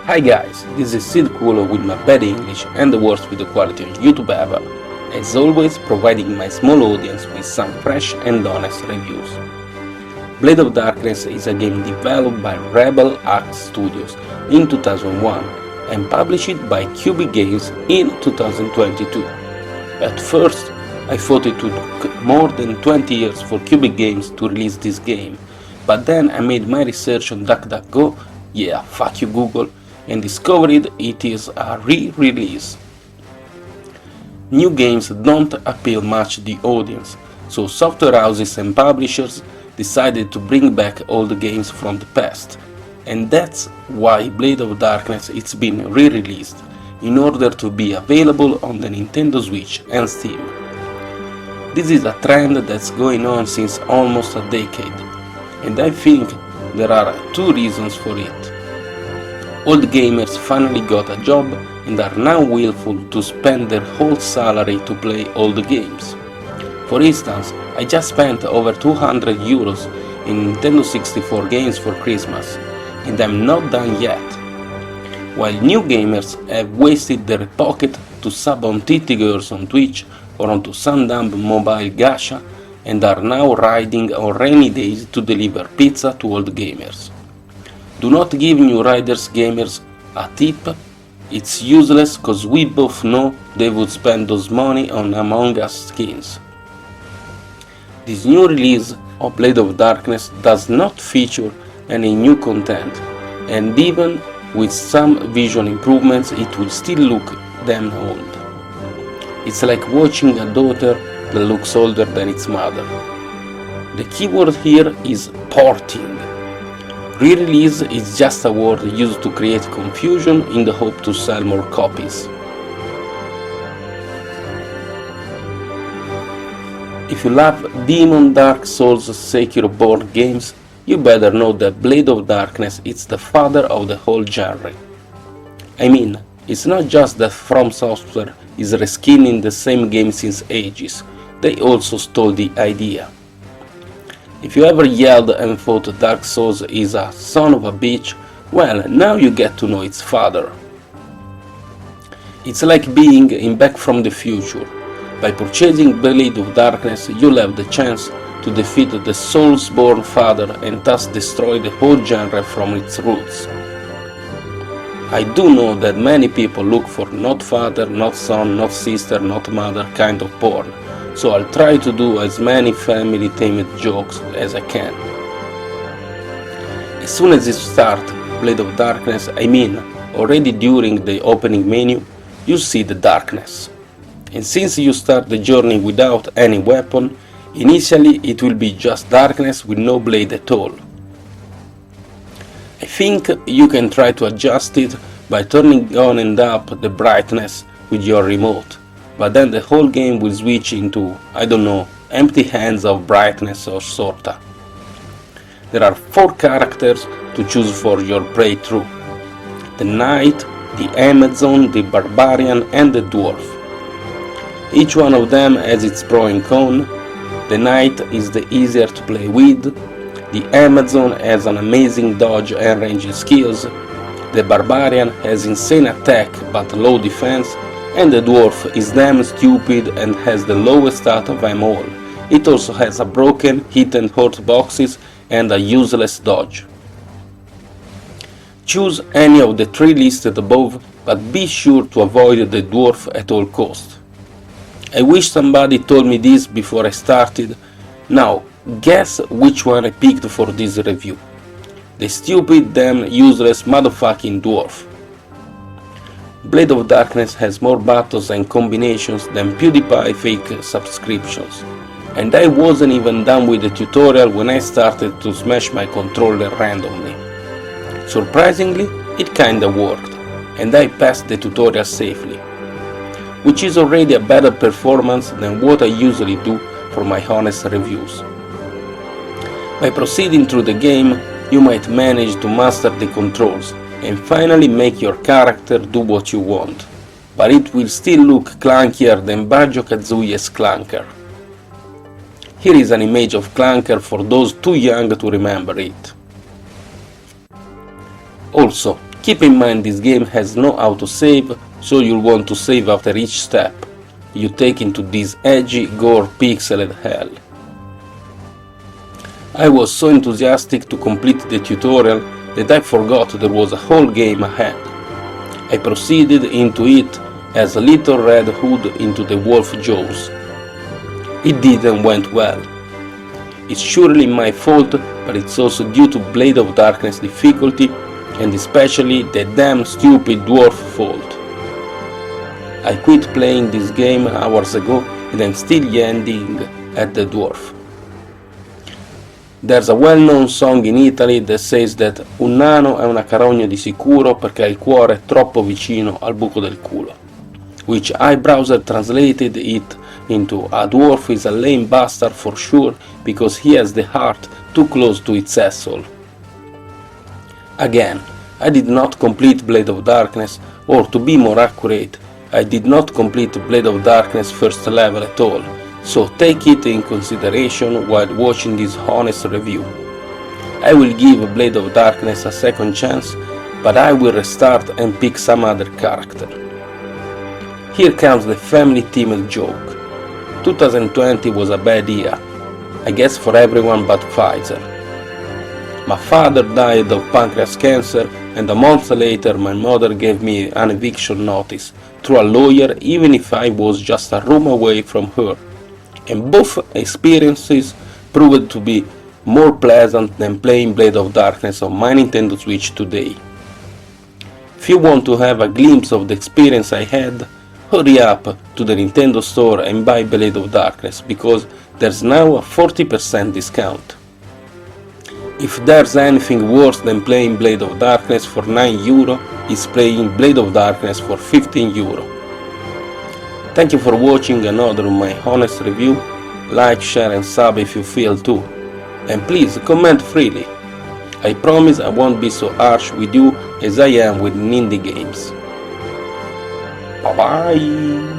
Hi guys, this is SIDDqlo with my bad English and the worst video quality on YouTube ever, as always providing my small audience with some fresh and honest reviews. Blade of Darkness is a game developed by Rebel Axe Studios in 2001 and published by qubicgames in 2022. At first, I thought it would take more than 20 years for qubicgames to release this game, but then I made my research on DuckDuckGo, yeah, fuck you Google, and discovered it is a re-release. New games don't appeal much to the audience, so software houses and publishers decided to bring back all the games from the past, and that's why Blade of Darkness is been re-released, in order to be available on the Nintendo Switch and Steam. This is a trend that's going on since almost a decade, and I think there are two reasons for it. Old gamers finally got a job and are now willful to spend their whole salary to play all the games. For instance, I just spent over 200 euros in Nintendo 64 games for Christmas, and I'm not done yet. While new gamers have wasted their pocket to sub on titty girls on Twitch or onto some dumb mobile gacha, and are now riding on rainy days to deliver pizza to old gamers. Do not give new riders gamers a tip, it's useless cause we both know they would spend those money on Among Us skins. This new release of Blade of Darkness does not feature any new content, and even with some visual improvements it will still look damn old. It's like watching a daughter that looks older than its mother. The keyword here is porting. Re-release is just a word used to create confusion in the hope to sell more copies. If you love Demon, Dark Souls, Sekiro board games, you better know that Blade of Darkness is the father of the whole genre. I mean, it's not just that From Software is reskinning the same game since ages, they also stole the idea. If you ever yelled and thought Dark Souls is a son of a bitch, well, now you get to know its father. It's like being in Back from the Future. By purchasing Blade of Darkness, you'll have the chance to defeat the Soulsborne father and thus destroy the whole genre from its roots. I do know that many people look for not father, not son, not sister, not mother kind of porn, so I'll try to do as many family-themed jokes as I can. As soon as you start Blade of Darkness, I mean already during the opening menu, you see the darkness. And since you start the journey without any weapon, initially it will be just darkness with no blade at all. I think you can try to adjust it by turning on and up the brightness with your remote, but then the whole game will switch into, I don't know, empty hands of brightness or sorta. There are 4 characters to choose for your playthrough: the Knight, the Amazon, the Barbarian and the Dwarf. Each one of them has its pro and con. The Knight is the easier to play with, the Amazon has an amazing dodge and range skills, the Barbarian has insane attack but low defense, and the Dwarf is damn stupid and has the lowest out of them all. It also has a broken hit and hurt boxes and a useless dodge. Choose any of the 3 listed above, but be sure to avoid the Dwarf at all costs. I wish somebody told me this before I started. Now, guess which one I picked for this review. The stupid, damn useless motherfucking Dwarf. Blade of Darkness has more battles and combinations than PewDiePie fake subscriptions, and I wasn't even done with the tutorial when I started to smash my controller randomly. Surprisingly, it kinda worked, and I passed the tutorial safely, which is already a better performance than what I usually do for my honest reviews. By proceeding through the game, you might manage to master the controls and finally make your character do what you want, but it will still look clunkier than Banjo-Kazooie's Clunker. Here is an image of Clunker for those too young to remember it. Also, Keep in mind this game has no autosave, so you'll want to save after each step you take into this edgy, gore pixeled hell. I was so enthusiastic to complete the tutorial that I forgot there was a whole game ahead. I proceeded into it as a little red hood into the wolf jaws. It didn't went well. It's surely my fault, but it's also due to Blade of Darkness difficulty and especially the damn stupid dwarf fault. I quit playing this game hours ago and I'm still yelling at the dwarf. There's a well-known song in Italy that says that un nano è una carogna di sicuro perché ha il cuore troppo vicino al buco del culo, which iBrowser translated it into a dwarf is a lame bastard for sure because he has the heart too close to its asshole. Again, I did not complete Blade of Darkness, or to be more accurate, I did not complete Blade of Darkness first level at all, so take it in consideration while watching this honest review. I will give Blade of Darkness a second chance, but I will restart and pick some other character. Here comes the family themed joke. 2020 was a bad year, I guess for everyone but Pfizer. My father died of pancreas cancer, and a month later my mother gave me an eviction notice through a lawyer even if I was just a room away from her. And both experiences proved to be more pleasant than playing Blade of Darkness on my Nintendo Switch today. If you want to have a glimpse of the experience I had, hurry up to the Nintendo store and buy Blade of Darkness because there's now a 40% discount. If there's anything worse than playing Blade of Darkness for €9, it's playing Blade of Darkness for €15. Thank you for watching another of my honest review. Like, share and sub if you feel too. And please comment freely. I promise I won't be so harsh with you as I am with indie games. Bye bye!